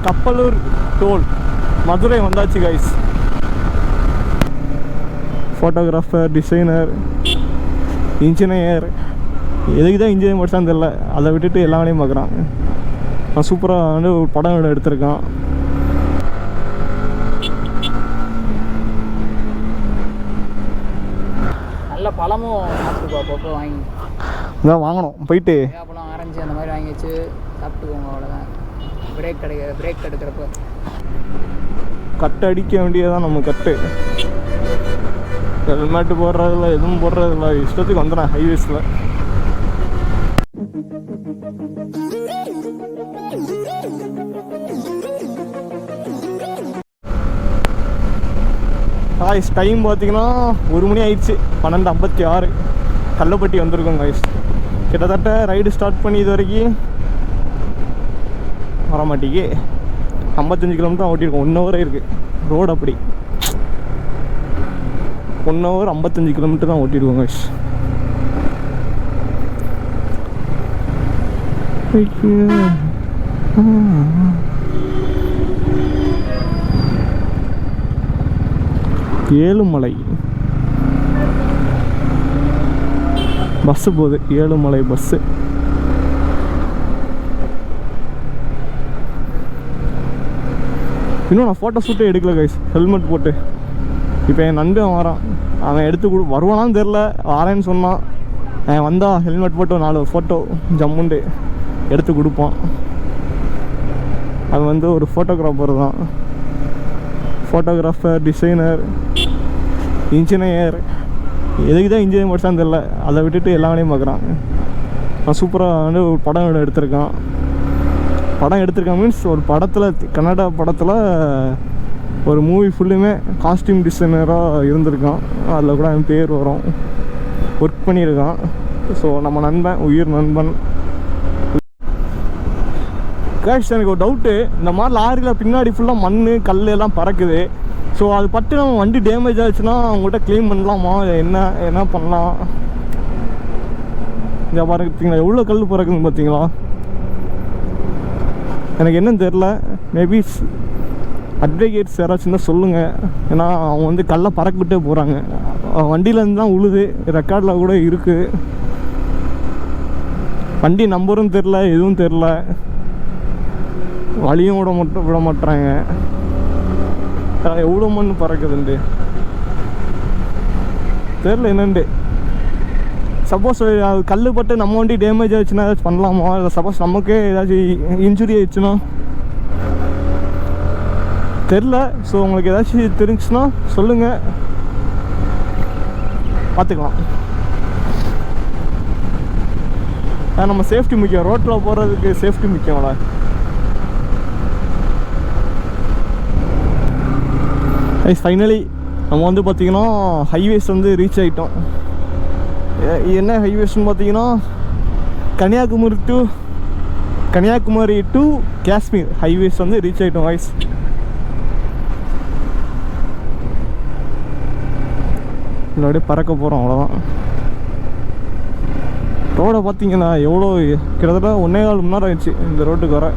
Kappalur toll Madurai வந்தாச்சு guys. Photographer, designer, engineer, எதுக்கு தான் இன்ஜினியர் படிச்சான்னு தெரியல, அதை விட்டுட்டு எல்லா வேலையும் பார்க்குறான். நான் சூப்பராக வந்து ஒரு படம் எடுத்திருக்கான். நல்ல பழமும் சாப்பிட்டுக்கோ, அப்பப்போ வாங்கி இதான் வாங்கணும். போயிட்டு பழம், ஆரஞ்சு அந்த மாதிரி வாங்கி வச்சு சாப்பிட்டுக்கோங்க. அவ்வளோதான். பிரேக் எடுக்கிறப்ப கட்டு அடிக்க வேண்டியதான் நம்ம கட்டு. ஹெல்மெட்டு போடுறதில்ல, எதுவும் போடுறதில்ல, இஷ்டத்துக்கு வந்துடுறேன் ஹைவேஸில். காய்ஸ் டைம் பார்த்தீங்கன்னா 1 மணி ஆயிடுச்சு. 12:56 கள்ளப்பட்டி வந்திருக்கோம் காய்ஸ். கிட்டத்தட்ட ரைடு ஸ்டார்ட் பண்ணி இது வரைக்கும் வர மாட்டேங்கி 55 கிலோமீட்டர் ஓட்டியிருக்கோம். 1 ஹவர் இருக்குது ரோடு. அப்படி 1 ஹவர் 55 கிலோமீட்டர் தான் ஓட்டியிருக்கோம் காய்ஸ். ஏழுமலை பஸ்ஸு போகுது. ஏழுமலை பஸ்ஸு. இன்னும் நான் ஃபோட்டோ ஷூட்டே எடுக்கல கைஸ், ஹெல்மெட் போட்டு. இப்போ என் நண்பன் வரான், அவன் எடுத்து வருவானான்னு தெரில. வரேன்னு சொன்னான். அவன் வந்தால் ஹெல்மெட் போட்டு 4 ஃபோட்டோ ஜம்முண்டு எடுத்து கொடுப்பான். அவன் வந்து ஒரு ஃபோட்டோகிராஃபர் தான். ஃபோட்டோகிராஃபர், டிசைனர், இன்ஜினியர், எதுக்கு தான் இன்ஜினியர் படிச்சான்னு தெரில, அதை விட்டுட்டு எல்லா வேலையும் பார்க்குறான். நான் சூப்பராக வந்து ஒரு படம் எடுத்திருக்கான். மீன்ஸ் ஒரு படத்தில், கன்னடா படத்தில் ஒரு மூவி ஃபுல்லுமே காஸ்டியூம் டிசைனராக இருந்திருக்கான். அதில் கூட என் பேர் வரும். ஒர்க் பண்ணியிருக்கான். ஸோ நம்ம நண்பன், உயிர் நண்பன். கேஷ் எனக்கு ஒரு டவுட்டு. இந்த மாதிரி லாரியில் பின்னாடி ஃபுல்லாக மண், கல் எல்லாம் பறக்குது. ஸோ அது பட்டு நம்ம வண்டி டேமேஜ் ஆச்சுன்னா அவங்கள்ட்ட க்ளீன் பண்ணலாமா, என்ன பண்ணலாம்? இங்கே பார்த்தீங்களா எவ்வளோ கல் பறக்குதுன்னு பார்த்தீங்களா? எனக்கு என்னன்னு தெரில. மேபி அட்வொகேட்ஸ் யாராச்சும் தான் சொல்லுங்கள். ஏன்னா அவங்க வந்து கல்லை பறக்க விட்டே போகிறாங்க. வண்டியிலேருந்து தான் உழுது, ரெக்கார்டில் கூட இருக்குது. வண்டி நம்பரும் தெரில, எதுவும் தெரில. வழியும் விட மாட்டுறாங்க. எவ்வளோ மண் பறக்குதுண்டு தெரில என்னண்டு. சப்போஸ் கல் பட்டு நம்ம வண்டி டேமேஜ் ஆச்சுன்னா ஏதாச்சும் பண்ணலாமா? இல்லை சப்போஸ் நமக்கே ஏதாச்சும் இன்ஜுரி ஆயிடுச்சுன்னா தெரில. ஸோ உங்களுக்கு ஏதாச்சும் தெரிஞ்சுன்னா சொல்லுங்கள், பார்த்துக்கலாம். நம்ம சேஃப்டி முக்கியம். ரோட்டில் போகிறதுக்கு சேஃப்டி முக்கியம்ல. ஃபைனலி நம்ம வந்து பார்த்திங்கன்னா ஹைவேஸ் வந்து ரீச் ஆகிட்டோம். என்ன ஹைவேஸ்ன்னு பார்த்தீங்கன்னா கன்னியாகுமரி டு காஷ்மீர் ஹைவேஸ் வந்து ரீச் ஆகிட்டோம் வாய்ஸ். அப்படியே பறக்க போகிறோம், அவ்வளோதான். ரோடை பார்த்தீங்கன்னா எவ்வளோ, கிட்டத்தட்ட 1.25 மணி நேரம் ஆயிடுச்சு இந்த ரோட்டுக்கு வர.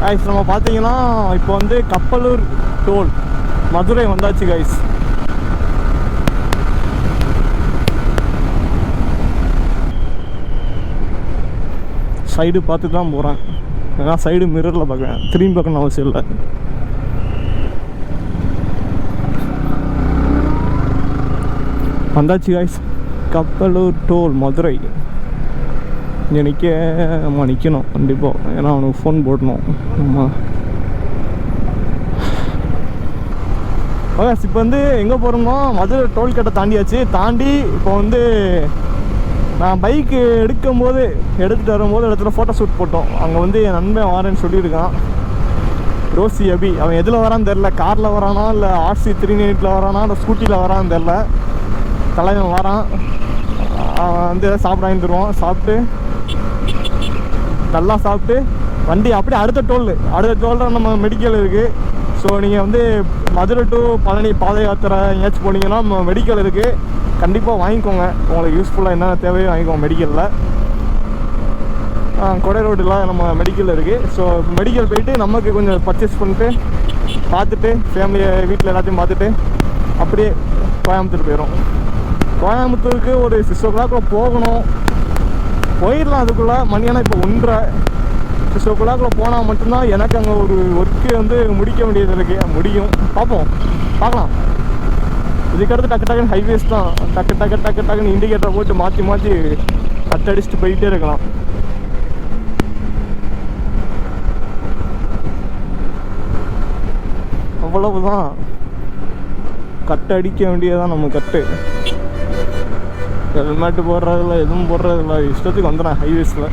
கைஸ் நம்ம பார்த்தீங்கன்னா இப்போ வந்து கப்பலூர் டோல் மதுரை வந்தாச்சு கைஸ். சைடு பார்த்து தான் போகிறேன். ஏன்னா சைடு மிரரில் பார்க்குறேன், திரும்பி பார்க்கணும் அவசியம் இல்லை. வந்தாச்சு கைஸ் கப்பலூர் டோல் மதுரை. இங்கே நிற்கணும் கண்டிப்பாக, ஏன்னா அவனுக்கு ஃபோன் போடணும். ஆமாம் இப்போ வந்து எங்கே போகிறோம்னா மதுரை டோல்கேட்டை தாண்டி இப்போ வந்து நான் பைக்கு எடுத்துகிட்டு வரும்போது இடத்துல ஃபோட்டோ ஷூட் போட்டோம். அங்கே வந்து என் நண்பன் வரேன்னு சொல்லியிருக்கான். ரோசி அபி. அவன் எதில் வரான்னு தெரில, காரில் வரானா இல்லை RC 398 வரானா இல்லை ஸ்கூட்டியில் வரான்னு தெரில. தலைவன் வரான், அவன் வந்து எதாவது சாப்பிட வாங்கி தருவான். சாப்பிட்டு நல்லா சாப்பிட்டு வண்டி அப்படியே அடுத்த டோலில் நம்ம மெடிக்கல் இருக்குது. ஸோ நீங்கள் வந்து மதுரை டு பழனி பாத யாத்திரை எங்கேயாச்சும் போனீங்கன்னா நம்ம மெடிக்கல் இருக்குது, கண்டிப்பாக வாங்கிக்கோங்க. உங்களுக்கு யூஸ்ஃபுல்லாக என்னென்ன தேவையோ வாங்கிக்கோங்க மெடிக்கலில். கொடை ரோடில் நம்ம மெடிக்கல் இருக்குது. ஸோ மெடிக்கல் போயிட்டு நமக்கு கொஞ்சம் பர்ச்சேஸ் பண்ணிட்டு பார்த்துட்டு ஃபேமிலியை வீட்டில் எல்லாத்தையும் பார்த்துட்டு அப்படியே கோயம்புத்தூர் போயிடும். கோயம்புத்தூருக்கு ஒரு 6 o'clock போகணும், போயிடலாம். அதுக்குள்ளே மணியான இப்போ 1:30, 6 o'clock போனால் மட்டும்தான் எனக்கு அங்கே ஒரு ஒர்க்கு வந்து முடிக்க வேண்டியது இருக்குது. முடியும், பார்க்கலாம். இதுக்கடுத்து டக்குன்னு ஹைவேஸ் தான். டக்குன்னு இண்டிகேட்டரை போட்டு மாற்றி கட்டடிச்சுட்டு போயிட்டே இருக்கலாம். அவ்வளவுதான், கட்டு அடிக்க வேண்டியதான் நம்ம கட்டு. ஹெல்மெட்டு போடுறதில்ல, எதுவும் போடுறதில்ல, இஷ்டத்துக்கு வந்துடுறேன் ஹைவேஸில்.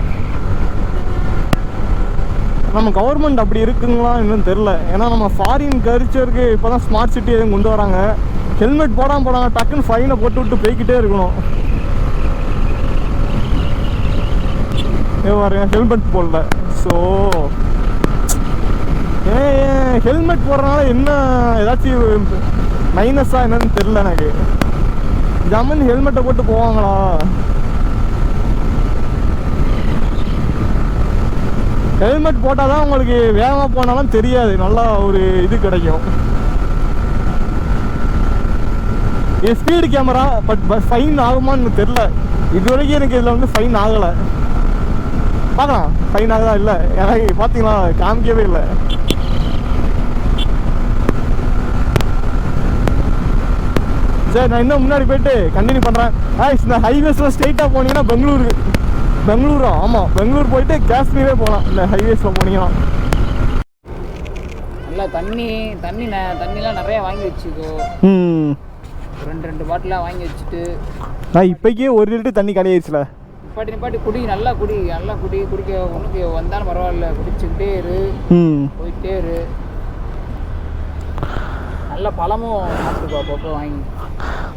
நம்ம கவர்மெண்ட் அப்படி இருக்குங்களா இன்னும் தெரில. ஏன்னா நம்ம ஃபாரின் கல்ச்சருக்கு இப்போ தான் ஸ்மார்ட் சிட்டி எதுவும் கொண்டு வராங்க. ஹெல்மெட் போடாமல் டக்குன்னு ஃபைனை போட்டு விட்டு போய்கிட்டே இருக்கணும். பாருங்க, ஹெல்மெட் போடல. ஸோ ஹெல்மெட் போடுறதுனால என்ன ஏதாச்சும் மைனஸாக என்னன்னு தெரில எனக்கு. ஜம்முன்னு ஹெல்மெட்டை போட்டு போவாங்களா? ஹெல்மெட் போட்டால் தான் உங்களுக்கு வேகமாக போனாலும் தெரியாது, நல்லா ஒரு இது கிடைக்கும். இது ஸ்பீடு கேமரா, பட் ஃபைன் ஆகுமான்னு தெரில. இது வரைக்கும் எனக்கு இதில் வந்து ஃபைன் ஆகலை. பார்க்கலாம் ஃபைன் ஆகுதா இல்லை, எனக்கு பார்த்தீங்களா காமிக்கவே இல்லை. சரி, நான் இன்னும் முன்னாடி போயிட்டு கண்டினியூ பண்ணுறேன். இந்த ஹைவேஸில் ஸ்ட்ரெயிட்டாக போனீங்கன்னா பெங்களூரா? ஆமாம், பெங்களூர் போயிட்டு காஷ்மீரே போகலாம் இந்த ஹைவேஸில் போனீங்கன்னா. நல்லா தண்ணிலாம் நிறையா வாங்கி வச்சுக்கோ. 2 பாட்டிலாக வாங்கி வச்சுட்டு நான் இப்போக்கே 1 லிட்டர் தண்ணி கிடையாச்சுல. நிப்பாட்டி குடி, நல்லா குடிக்க ஒன்றுக்கு வந்தாலும் பரவாயில்ல, குடிச்சுக்கிட்டே இரு, போயிட்டே இரு. நல்ல பழமும் சாப்பிட்டுக்கோ, அப்பப்போ வாங்கி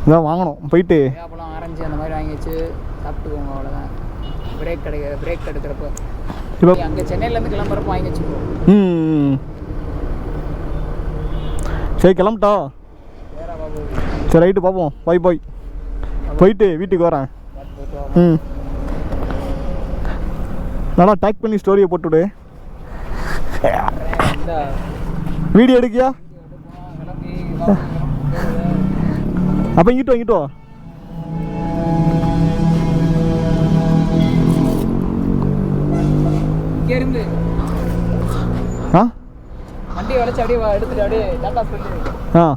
இதான் வாங்கணும். போயிட்டு பழம், ஆரஞ்சு அந்த மாதிரி வாங்கி வச்சு சாப்பிட்டுக்கோங்க. அவ்வளோதான். பிரேக் எடுக்கிறப்ப இப்போ அங்கே சென்னையிலேருந்து கிளம்புறப்ப வாங்கி வச்சுக்கோ. சரி, கிளம்பிட்டா? சரி, ரைட்டு, பார்ப்போம். பாய். போயிட்டு வீட்டுக்கு வரேன். நல்லா டேக் பண்ணி ஸ்டோரியை போட்டுவிடு. வீடியோ எடுக்கியா? அப்போ இங்கிட்டு வா. இருந்து வண்டி வளைச்சு அப்படியே எடுத்துட்டு அப்படியே டாட்டா சொல்லு.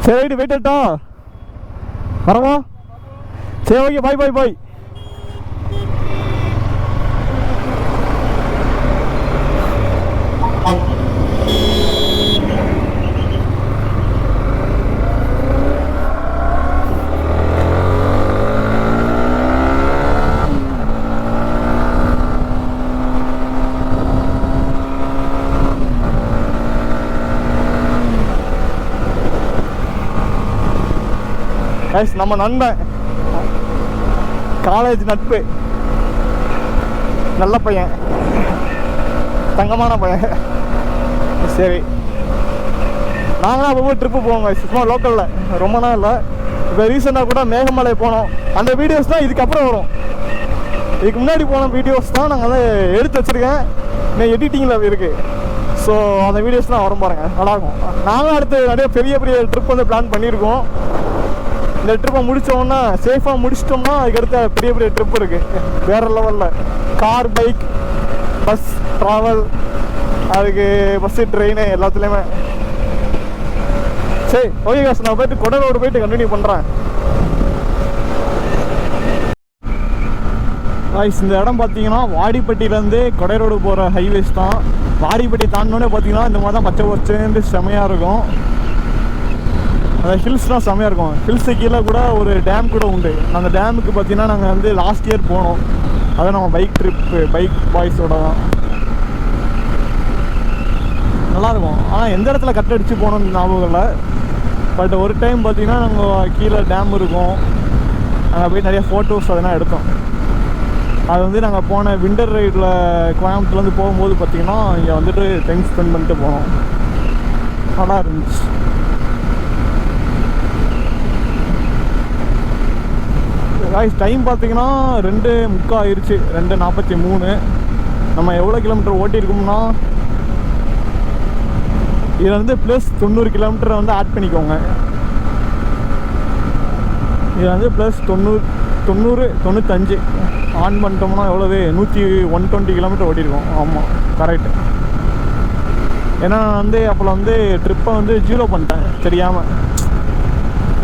சரி, ரைட்டு, வெயிட்டா வரவா? சரி, ஓகே, பாய். நம்ம நண்பன், காலேஜ் நட்பு, நல்ல பையன், தங்கமான பையன். சரி, நாங்களாம் அப்போ ட்ரிப்பு போவோங்க, சும்மா லோக்கலில், ரொம்ப நாள் இல்லை. இப்போ ரீசெண்டாக கூட மேகமலை போனோம். அந்த வீடியோஸ் தான் இதுக்கப்புறம் வரும். இதுக்கு முன்னாடி போன வீடியோஸ் தான் நாங்கள் வந்து எடுத்து வச்சுருக்கேன், இன்னும் எடிட்டிங்கில் இருக்குது. ஸோ அந்த வீடியோஸ்லாம் வரும் பாருங்க, நல்லாயிருக்கும். நாங்களும் அடுத்து நிறைய பெரிய ட்ரிப் வந்து பிளான் பண்ணியிருக்கோம். இந்த ட்ரிப்பை முடித்தோன்னா, சேஃபாக முடிச்சிட்டோம்னா அதுக்கடுத்த பெரிய ட்ரிப் இருக்குது வேறு லெவலில். கார், பைக், பஸ் ட்ராவல், அதுக்கு பஸ்ஸு, ட்ரெயின் எல்லாத்துலேயுமே. சரி ஓகே காசு, நான் போயிட்டு கொடை ரோடு போயிட்டு கண்டினியூ பண்ணுறேன். இந்த இடம் பார்த்தீங்கன்னா வாடிப்பட்டியிலேருந்து கொடை ரோடு போகிற ஹைவேஸ் தான். வாடிப்பட்டி தாண்டினோடனே பார்த்தீங்கன்னா இந்த மாதிரி தான் பச்சை பச்சைன்னு செமையாக இருக்கும். அந்த ஹில்ஸ்லாம் செமையாக இருக்கும். ஹில்ஸு கீழே கூட ஒரு டேம் கூட உண்டு. அந்த டேமுக்கு பார்த்தீங்கன்னா நாங்கள் வந்து லாஸ்ட் இயர் போனோம். அதை நம்ம பைக் ட்ரிப்பு, பைக் பாய்ஸோட தான் நல்லாயிருக்கும். ஆனால் எந்த இடத்துல கட் அடித்து போகணுன்னு ஞாபகம் இல்லை. பட் ஒரு டைம் பார்த்தீங்கன்னா நாங்கள் கீழே டேம் இருக்கும், அங்கே போய் நிறைய ஃபோட்டோஸ் அதெல்லாம் எடுத்தோம். அது வந்து நாங்கள் போன விண்டர் ரைடில் கோயம்புத்தூர்லேருந்து போகும்போது பார்த்திங்கன்னா இங்கே வந்துட்டு டைம் ஸ்பெண்ட் பண்ணிட்டு போனோம். நல்லா இருந்துச்சு. டைம் பார்த்தீங்கன்னா 2:45 ஆயிடுச்சு, 2:43. நம்ம எவ்வளோ கிலோமீட்டர் ஓட்டியிருக்கோம்னா இதில் வந்து ப்ளஸ் 90 கிலோமீட்டர் வந்து ஆட் பண்ணிக்கோங்க. இதில் வந்து ப்ளஸ் 95 ஆன் பண்ணிட்டோம்னா எவ்வளவு 120 கிலோமீட்டர் ஓட்டியிருக்கோம். ஆமாம் கரெக்டு. ஏன்னா வந்து அப்போ வந்து ட்ரிப்பை வந்து 0 பண்ணிட்டேன் தெரியாமல்.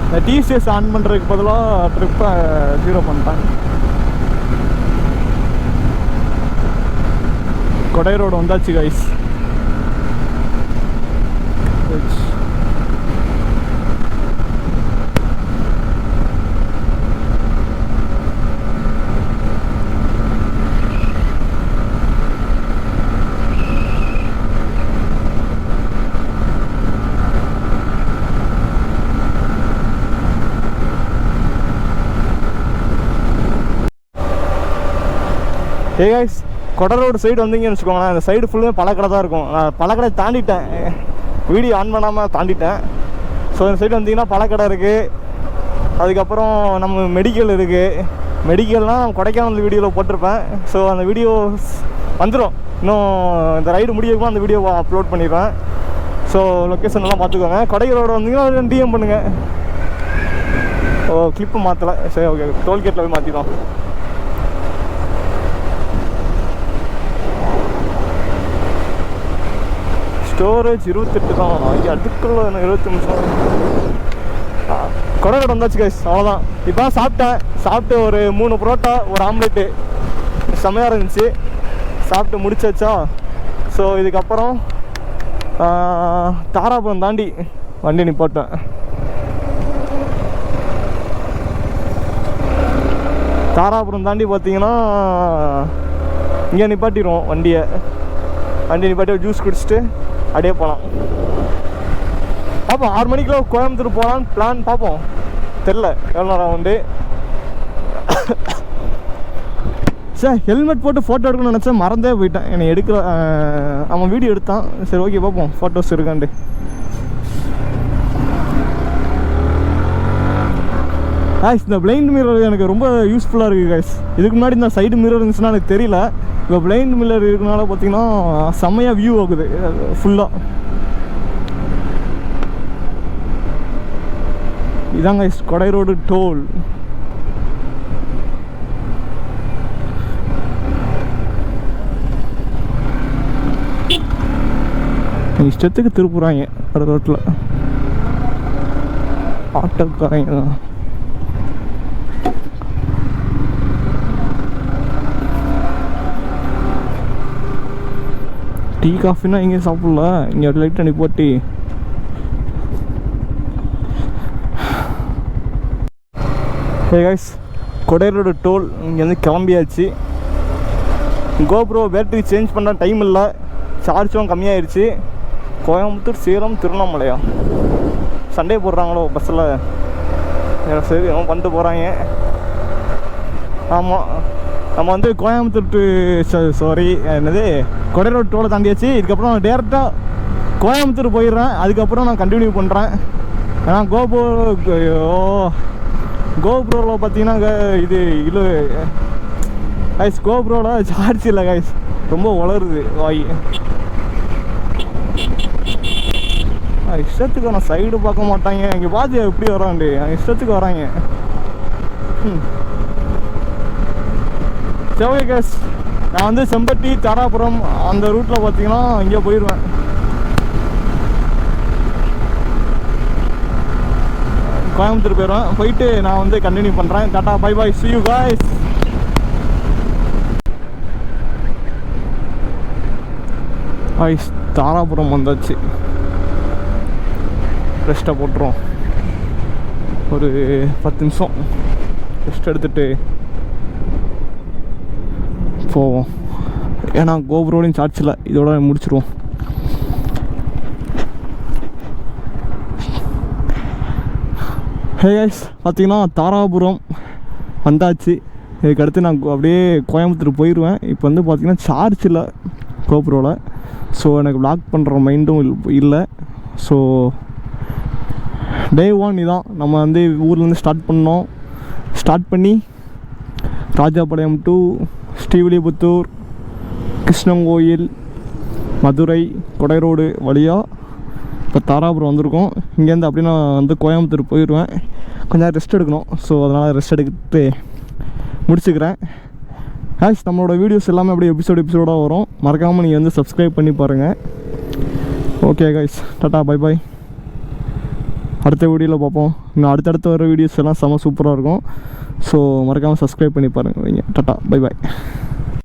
இந்த டிசிஎஸ் ஆன் பண்ணுறதுக்கு பதிலாக ட்ரிப்பை 0 பண்ணிட்டேன். கொடை ரோடு வந்தாச்சு கைஸ். ஏ கைஸ், கொடை ரோடு சைடு வந்தீங்கன்னு வச்சுக்கோங்களேன், அந்த சைடு ஃபுல்லுமே பழக்கடை தான் இருக்கும். நான் பழக்கடை தாண்டிட்டேன், வீடியோ ஆன் பண்ணாமல் தாண்டிட்டேன். ஸோ இந்த சைடு வந்தீங்கன்னா பழக்கடை இருக்குது. அதுக்கப்புறம் நம்ம மெடிக்கல் இருக்குது. மெடிக்கல்னால் நம்ம கொடைக்கானல் வீடியோவில் போட்டிருப்பேன். ஸோ அந்த வீடியோஸ் வந்துடும். இன்னும் இந்த ரைடு முடியவும் அந்த வீடியோவை அப்லோட் பண்ணிடுவேன். ஸோ லொக்கேஷன் எல்லாம் பார்த்துக்கோங்க. கொடை ரோடு வந்தீங்கன்னா டிஎம் பண்ணுங்கள். ஓ கிளிப்பு மாற்றலை, சரி ஓகே, டோல்கேட்டில் போய் மாற்றிடும். ஸ்டோரேஜ் 28 தான். இங்கே அதுக்குள்ள 20 நிமிஷம். கொடை ரோடு வந்தாச்சு கைஸ், அவ்வளோதான். இப்போ சாப்பிட்டு ஒரு 3 புரோட்டா, ஒரு ஆம்லெட்டு செம்மையாக இருந்துச்சு. சாப்பிட்டு முடிச்சாச்சா. ஸோ இதுக்கப்புறம் தாராபுரம் தாண்டி வண்டி நிப்பாட்டேன். தாராபுரம் தாண்டி பார்த்தீங்கன்னா இங்கே நிப்பாட்டிடுவோம் வண்டி நிப்பாட்டி ஜூஸ் குடிச்சிட்டு அப்படியே போகலாம். பார்ப்போம், 6 மணிக்குள்ள கோயம்புத்தூர் போகலான்னு பிளான். பார்ப்போம், தெரில எவ்வளோ நேரம் வந்து. சார் ஹெல்மெட் போட்டு ஃபோட்டோ எடுக்கணும்னு நினச்சேன், மறந்தே போயிட்டேன். என்னை எடுக்கல, அவன் வீடியோ எடுத்தான். சரி ஓகே பார்ப்போம் ஃபோட்டோஸ் இருக்காண்டு. கைஸ் இந்த பிளைண்ட் மிரர் எனக்கு ரொம்ப யூஸ்ஃபுல்லாக இருக்குது கைஸ். இதுக்கு முன்னாடி இந்த சைடு மிரர் இருந்துச்சுன்னா எனக்கு தெரியல. இப்போ பிளைண்ட் மிரர் இருக்கனால பார்த்தீங்கன்னா செம்மையாக வியூ ஆகுது ஃபுல்லாக. இதாங்க கொடை ரோடு டோல். இஷ்டத்துக்கு திருப்புறாங்க ரோட்டில், ஆட்டோக்காரங்க தான். டீ காஃபின்னா இங்கே சாப்பிடல, இங்கே லைட் அனுப்பி போட்டி. ஹே கைஸ், கொடை ரோடு டோல் இங்கேருந்து கிளம்பியாச்சு. கோப்ரோ பேட்டரி சேஞ்ச் பண்ண டைம் இல்லை, சார்ஜும் கம்மியாகிடுச்சு. கோயம்புத்தூர், சேலம், திருவண்ணாமலையா சண்டே போடுறாங்களோ பஸ்ஸில். சரி அவன் பண்ணிட்டு போகிறாங்க. ஆமாம், நம்ம வந்து கோயம்புத்தூர் டு என்னது கொடை ரோடு டோலை தாண்டியாச்சு. இதுக்கப்புறம் நான் டேரெக்டாக கோயம்புத்தூர் போயிடுறேன். அதுக்கப்புறம் நான் கண்டினியூ பண்ணுறேன். ஏன்னா கோப்ரோவில் பார்த்தீங்கன்னா இது இல்லை கைஸ், கோப்ரோவில் சார்ஜ் இல்லை கைஸ், ரொம்ப வளருது வாய். இஷ்டத்துக்கு நான் சைடு பார்க்க மாட்டாங்க. இங்கே பார்த்து எப்படி வரான்டி, இஷ்டத்துக்கு வராங்க. சரி கேஸ், நான் வந்து செம்பட்டி, தாராபுரம் அந்த ரூட்டில் பார்த்தீங்கன்னா இங்கே போயிடுவேன். கோயம்புத்தூர் போயிடுவேன். போயிட்டு நான் வந்து கண்டினியூ பண்ணுறேன். Tata bye bye, see you guys. Dharapuram வந்தாச்சு. ரெஸ்ட்டை போட்டுரும். ஒரு 10 நிமிஷம் ரெஸ்ட் எடுத்துகிட்டு போவோம். ஏன்னா கோபுரோடையும் சார்ஜ் இல்லை, இதோட முடிச்சிடுவோம். ஹே கைஸ், பார்த்தீங்கன்னா தாராபுரம் வந்தாச்சு. இதுக்கடுத்து நான் அப்படியே கோயம்புத்தூர் போயிடுவேன். இப்போ வந்து பார்த்திங்கன்னா சார்ஜ் இல்லை கோபுரோவில். ஸோ எனக்கு vlog பண்ணுற மைண்டும் இல்லை. ஸோ டே 1 இதான். நம்ம வந்து ஊர்லேருந்து ஸ்டார்ட் பண்ணி ராஜாபாளையம் டு ஸ்ரீவில்லிபுத்தூர், கிருஷ்ணங்கோயில், மதுரை, கொடை ரோடு வழியாக இப்போ தாராபுரம் வந்திருக்கோம். இங்கேருந்து அப்படியே நான் வந்து கோயம்புத்தூர் போயிடுவேன். கொஞ்சம் ரெஸ்ட் எடுக்கணும். ஸோ அதனால் ரெஸ்ட் எடுத்துட்டு முடிச்சுக்கிறேன். ஹேஸ், நம்மளோட வீடியோஸ் எல்லாமே அப்படியே எபிசோடாக வரும். மறக்காமல் நீங்கள் வந்து சப்ஸ்கிரைப் பண்ணி பாருங்கள். Okay guys, tata bye bye. அடுத்த வீடியோவில் பார்ப்போம். இன்னும் அடுத்தடுத்து வர வீடியோஸ் எல்லாம் செம்ம சூப்பராக இருக்கும். ஸோ மறக்காமல் சப்ஸ்கிரைப் பண்ணி பாருங்கள். Tata bye bye.